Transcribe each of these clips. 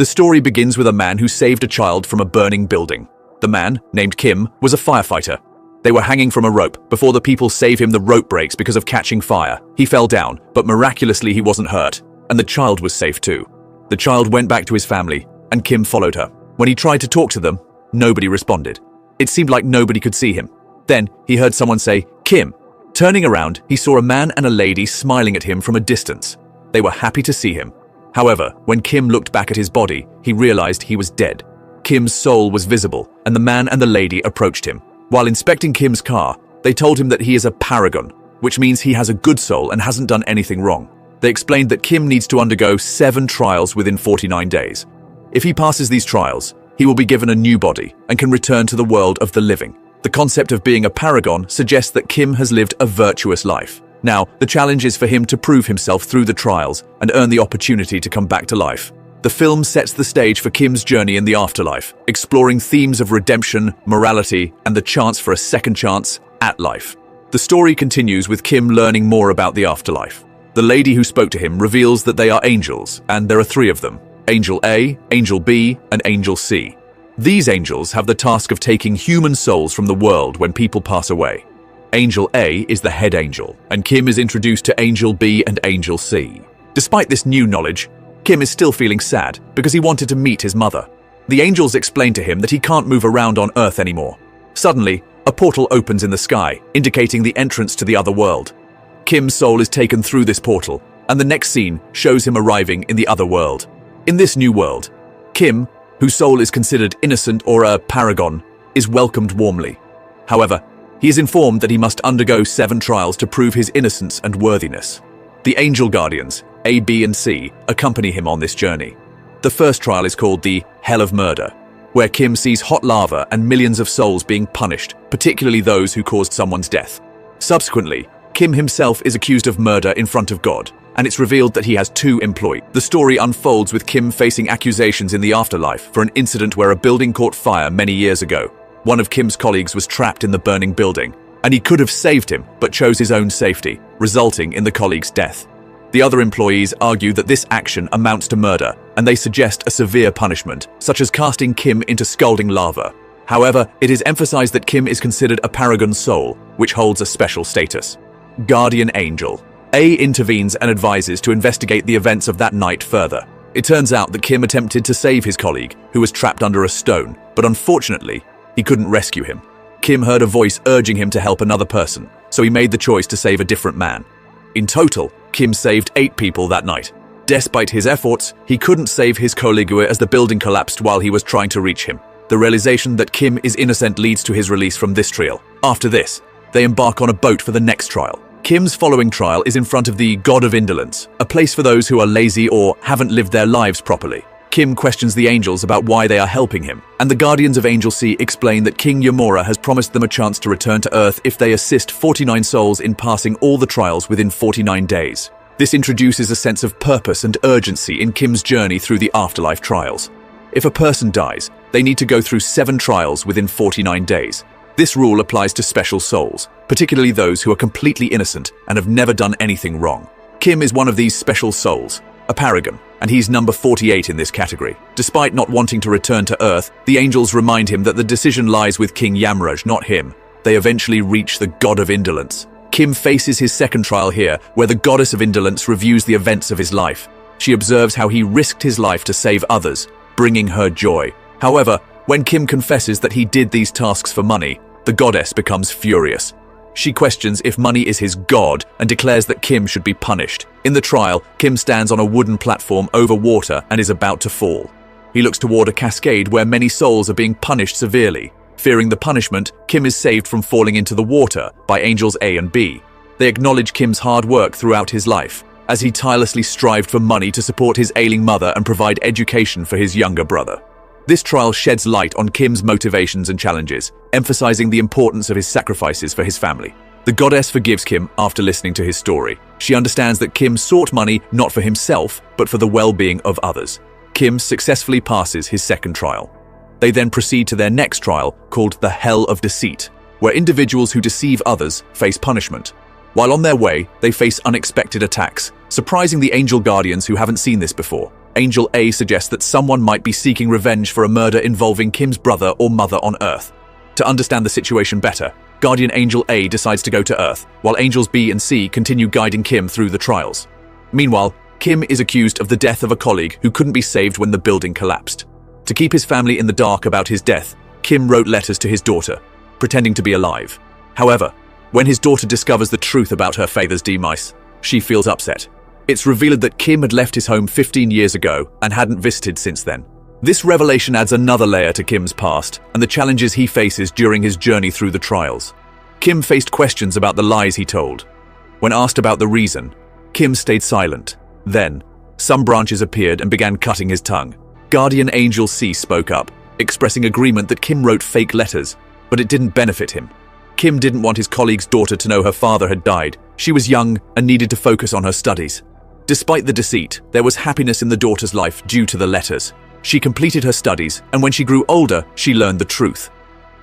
The story begins with a man who saved a child from a burning building. The man, named Kim, was a firefighter. They were hanging from a rope. Before the people save him, the rope breaks because of catching fire. He fell down, but miraculously he wasn't hurt, and the child was safe too. The child went back to his family, and Kim followed her. When he tried to talk to them, nobody responded. It seemed like nobody could see him. Then he heard someone say, "Kim." Turning around, he saw a man and a lady smiling at him from a distance. They were happy to see him. However, when Kim looked back at his body, he realized he was dead. Kim's soul was visible, and the man and the lady approached him. While inspecting Kim's car, they told him that he is a paragon, which means he has a good soul and hasn't done anything wrong. They explained that Kim needs to undergo 7 trials within 49 days. If he passes these trials, he will be given a new body and can return to the world of the living. The concept of being a paragon suggests that Kim has lived a virtuous life. Now, the challenge is for him to prove himself through the trials and earn the opportunity to come back to life. The film sets the stage for Kim's journey in the afterlife, exploring themes of redemption, morality, and the chance for a second chance at life. The story continues with Kim learning more about the afterlife. The lady who spoke to him reveals that they are angels, and there are 3 of them: Angel A, Angel B, and Angel C. These angels have the task of taking human souls from the world when people pass away. Angel A is the head angel, and Kim is introduced to Angel B and Angel C. Despite this new knowledge, Kim is still feeling sad because he wanted to meet his mother. The angels explain to him that he can't move around on Earth anymore. Suddenly, a portal opens in the sky, indicating the entrance to the other world. Kim's soul is taken through this portal, and the next scene shows him arriving in the other world. In this new world, Kim, whose soul is considered innocent or a paragon, is welcomed warmly. However, he is informed that he must undergo 7 trials to prove his innocence and worthiness. The angel guardians, A, B, and C, accompany him on this journey. The first trial is called the Hell of Murder, where Kim sees hot lava and millions of souls being punished, particularly those who caused someone's death. Subsequently, Kim himself is accused of murder in front of God, and it's revealed that he has 2 employees. The story unfolds with Kim facing accusations in the afterlife for an incident where a building caught fire many years ago. One of Kim's colleagues was trapped in the burning building, and he could have saved him but chose his own safety, resulting in the colleague's death. The other employees argue that this action amounts to murder, and they suggest a severe punishment, such as casting Kim into scalding lava. However, it is emphasized that Kim is considered a paragon soul, which holds a special status. Guardian Angel. A intervenes and advises to investigate the events of that night further. It turns out that Kim attempted to save his colleague, who was trapped under a stone, but unfortunately, he couldn't rescue him. Kim heard a voice urging him to help another person, so he made the choice to save a different man. In total, Kim saved 8 people that night. Despite his efforts, he couldn't save his colleague as the building collapsed while he was trying to reach him. The realization that Kim is innocent leads to his release from this trial. After this, they embark on a boat for the next trial. Kim's following trial is in front of the God of Indolence, a place for those who are lazy or haven't lived their lives properly. Kim questions the angels about why they are helping him, and the guardians of Angel C explain that King Yamura has promised them a chance to return to Earth if they assist 49 souls in passing all the trials within 49 days. This introduces a sense of purpose and urgency in Kim's journey through the afterlife trials. If a person dies, they need to go through 7 trials within 49 days. This rule applies to special souls, particularly those who are completely innocent and have never done anything wrong. Kim is one of these special souls, a paragon, and he's number 48 in this category. Despite not wanting to return to Earth, the angels remind him that the decision lies with King Yamraj, not him. They eventually reach the God of Indolence. Kim faces his second trial here, where the Goddess of Indolence reviews the events of his life. She observes how he risked his life to save others, bringing her joy. However, when Kim confesses that he did these tasks for money, the goddess becomes furious. She questions if money is his god and declares that Kim should be punished. In the trial, Kim stands on a wooden platform over water and is about to fall. He looks toward a cascade where many souls are being punished severely. Fearing the punishment, Kim is saved from falling into the water by angels A and B. They acknowledge Kim's hard work throughout his life, as he tirelessly strived for money to support his ailing mother and provide education for his younger brother. This trial sheds light on Kim's motivations and challenges, emphasizing the importance of his sacrifices for his family. The goddess forgives Kim after listening to his story. She understands that Kim sought money not for himself, but for the well-being of others. Kim successfully passes his second trial. They then proceed to their next trial, called the Hell of Deceit, where individuals who deceive others face punishment. While on their way, they face unexpected attacks, surprising the angel guardians who haven't seen this before. Angel A suggests that someone might be seeking revenge for a murder involving Kim's brother or mother on Earth. To understand the situation better, Guardian Angel A decides to go to Earth, while Angels B and C continue guiding Kim through the trials. Meanwhile, Kim is accused of the death of a colleague who couldn't be saved when the building collapsed. To keep his family in the dark about his death, Kim wrote letters to his daughter, pretending to be alive. However, when his daughter discovers the truth about her father's demise, she feels upset. It's revealed that Kim had left his home 15 years ago and hadn't visited since then. This revelation adds another layer to Kim's past and the challenges he faces during his journey through the trials. Kim faced questions about the lies he told. When asked about the reason, Kim stayed silent. Then, some branches appeared and began cutting his tongue. Guardian Angel C spoke up, expressing agreement that Kim wrote fake letters, but it didn't benefit him. Kim didn't want his colleague's daughter to know her father had died. She was young and needed to focus on her studies. Despite the deceit, there was happiness in the daughter's life due to the letters. She completed her studies, and when she grew older, she learned the truth.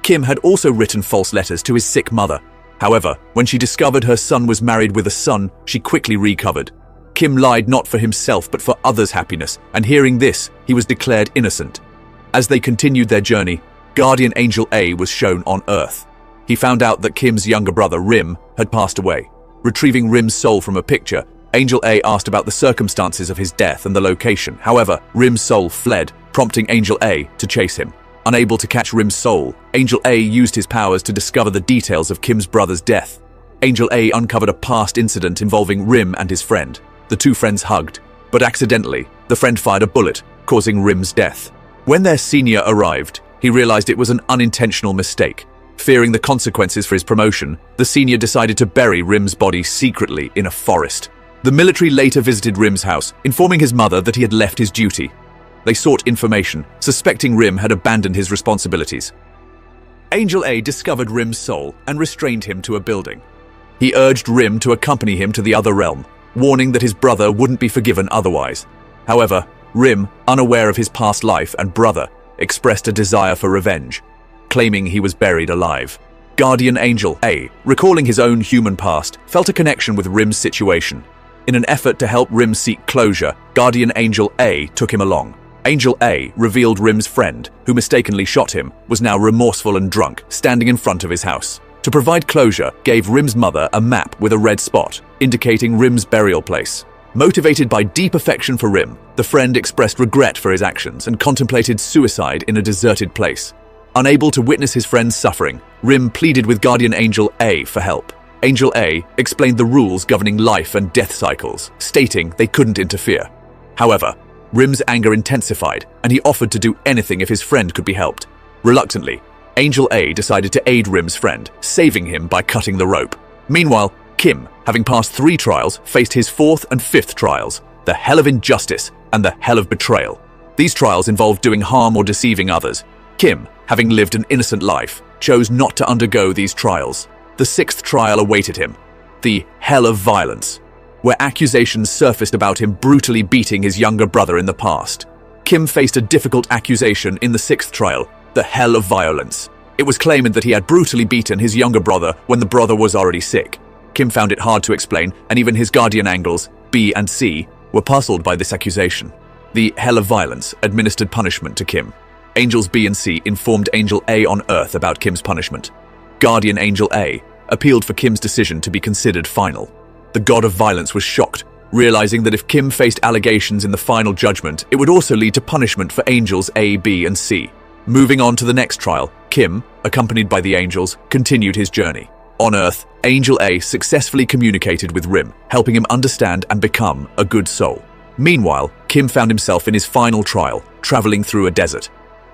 Kim had also written false letters to his sick mother. However, when she discovered her son was married with a son, she quickly recovered. Kim lied not for himself but for others' happiness, and hearing this, he was declared innocent. As they continued their journey, Guardian Angel A was shown on Earth. He found out that Kim's younger brother, Rim, had passed away. Retrieving Rim's soul from a picture, Angel A asked about the circumstances of his death and the location. However, Rim's soul fled, prompting Angel A to chase him. Unable to catch Rim's soul, Angel A used his powers to discover the details of Kim's brother's death. Angel A uncovered a past incident involving Rim and his friend. The two friends hugged, but accidentally, the friend fired a bullet, causing Rim's death. When their senior arrived, he realized it was an unintentional mistake. Fearing the consequences for his promotion, the senior decided to bury Rim's body secretly in a forest. The military later visited Rim's house, informing his mother that he had left his duty. They sought information, suspecting Rim had abandoned his responsibilities. Angel A discovered Rim's soul and restrained him to a building. He urged Rim to accompany him to the other realm, warning that his brother wouldn't be forgiven otherwise. However, Rim, unaware of his past life and brother, expressed a desire for revenge, claiming he was buried alive. Guardian Angel A, recalling his own human past, felt a connection with Rim's situation. In an effort to help Rim seek closure, Guardian Angel A took him along. Angel A revealed Rim's friend, who mistakenly shot him, was now remorseful and drunk, standing in front of his house. To provide closure, gave Rim's mother a map with a red spot, indicating Rim's burial place. Motivated by deep affection for Rim, the friend expressed regret for his actions and contemplated suicide in a deserted place. Unable to witness his friend's suffering, Rim pleaded with Guardian Angel A for help. Angel A explained the rules governing life and death cycles, stating they couldn't interfere. However, Rim's anger intensified, and he offered to do anything if his friend could be helped. Reluctantly, Angel A decided to aid Rim's friend, saving him by cutting the rope. Meanwhile, Kim, having passed 3 trials, faced his 4th and 5th trials, the Hell of Injustice and the Hell of Betrayal. These trials involved doing harm or deceiving others. Kim, having lived an innocent life, chose not to undergo these trials. The 6th trial awaited him, the Hell of Violence, where accusations surfaced about him brutally beating his younger brother in the past. Kim faced a difficult accusation in the 6th trial, the Hell of Violence. It was claimed that he had brutally beaten his younger brother when the brother was already sick. Kim found it hard to explain, and even his guardian angels, B and C, were puzzled by this accusation. The Hell of Violence administered punishment to Kim. Angels B and C informed Angel A on Earth about Kim's punishment. Guardian Angel A appealed for Kim's decision to be considered final. The God of Violence was shocked, realizing that if Kim faced allegations in the final judgment, it would also lead to punishment for Angels A, B, and C. Moving on to the next trial, Kim, accompanied by the angels, continued his journey. On Earth, Angel A successfully communicated with Rim, helping him understand and become a good soul. Meanwhile, Kim found himself in his final trial, traveling through a desert.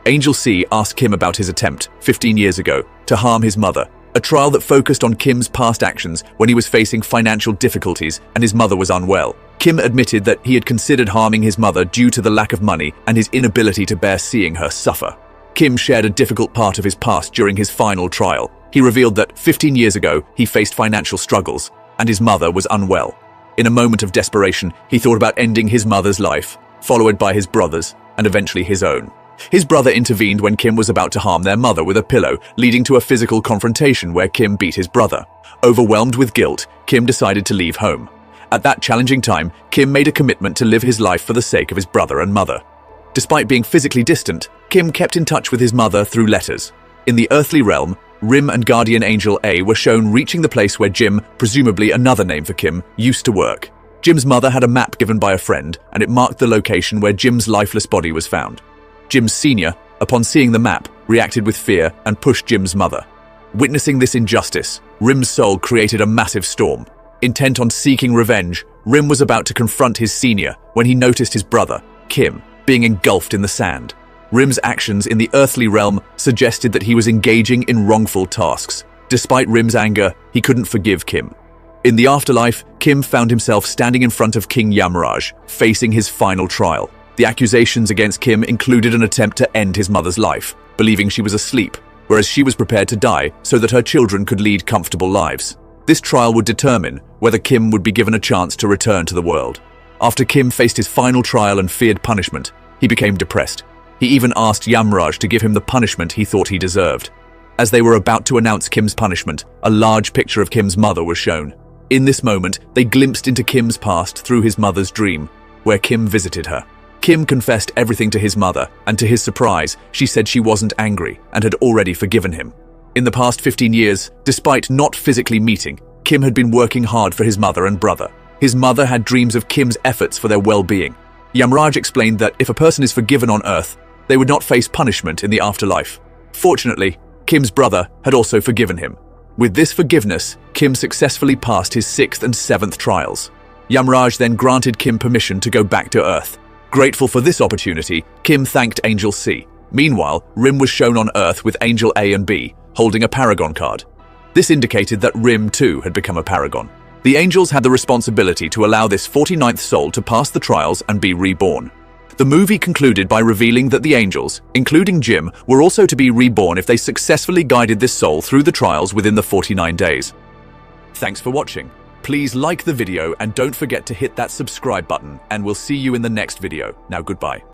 Angel C asked Kim about his attempt, 15 years ago, to harm his mother, a trial that focused on Kim's past actions when he was facing financial difficulties and his mother was unwell. Kim admitted that he had considered harming his mother due to the lack of money and his inability to bear seeing her suffer. Kim shared a difficult part of his past during his final trial. He revealed that 15 years ago, he faced financial struggles and his mother was unwell. In a moment of desperation, he thought about ending his mother's life, followed by his brother's and eventually his own. His brother intervened when Kim was about to harm their mother with a pillow, leading to a physical confrontation where Kim beat his brother. Overwhelmed with guilt, Kim decided to leave home. At that challenging time, Kim made a commitment to live his life for the sake of his brother and mother. Despite being physically distant, Kim kept in touch with his mother through letters. In the earthly realm, Rim and guardian angel A were shown reaching the place where Jim, presumably another name for Kim, used to work. Jim's mother had a map given by a friend, and it marked the location where Jim's lifeless body was found. Jim Sr., upon seeing the map, reacted with fear and pushed Jim's mother. Witnessing this injustice, Rim's soul created a massive storm. Intent on seeking revenge, Rim was about to confront his senior when he noticed his brother, Kim, being engulfed in the sand. Rim's actions in the earthly realm suggested that he was engaging in wrongful tasks. Despite Rim's anger, he couldn't forgive Kim. In the afterlife, Kim found himself standing in front of King Yamraj, facing his final trial. The accusations against Kim included an attempt to end his mother's life, believing she was asleep, whereas she was prepared to die so that her children could lead comfortable lives. This trial would determine whether Kim would be given a chance to return to the world. After Kim faced his final trial and feared punishment, he became depressed. He even asked Yamraj to give him the punishment he thought he deserved. As they were about to announce Kim's punishment, a large picture of Kim's mother was shown. In this moment, they glimpsed into Kim's past through his mother's dream, where Kim visited her. Kim confessed everything to his mother, and to his surprise, she said she wasn't angry and had already forgiven him. In the past 15 years, despite not physically meeting, Kim had been working hard for his mother and brother. His mother had dreams of Kim's efforts for their well-being. Yamraj explained that if a person is forgiven on Earth, they would not face punishment in the afterlife. Fortunately, Kim's brother had also forgiven him. With this forgiveness, Kim successfully passed his 6th and 7th trials. Yamraj then granted Kim permission to go back to Earth. Grateful for this opportunity, Kim thanked Angel C. Meanwhile, Rim was shown on Earth with Angel A and B, holding a Paragon card. This indicated that Rim too had become a Paragon. The angels had the responsibility to allow this 49th soul to pass the trials and be reborn. The movie concluded by revealing that the angels, including Jim, were also to be reborn if they successfully guided this soul through the trials within the 49 days. Thanks for watching. Please like the video and don't forget to hit that subscribe button, and we'll see you in the next video. Now goodbye.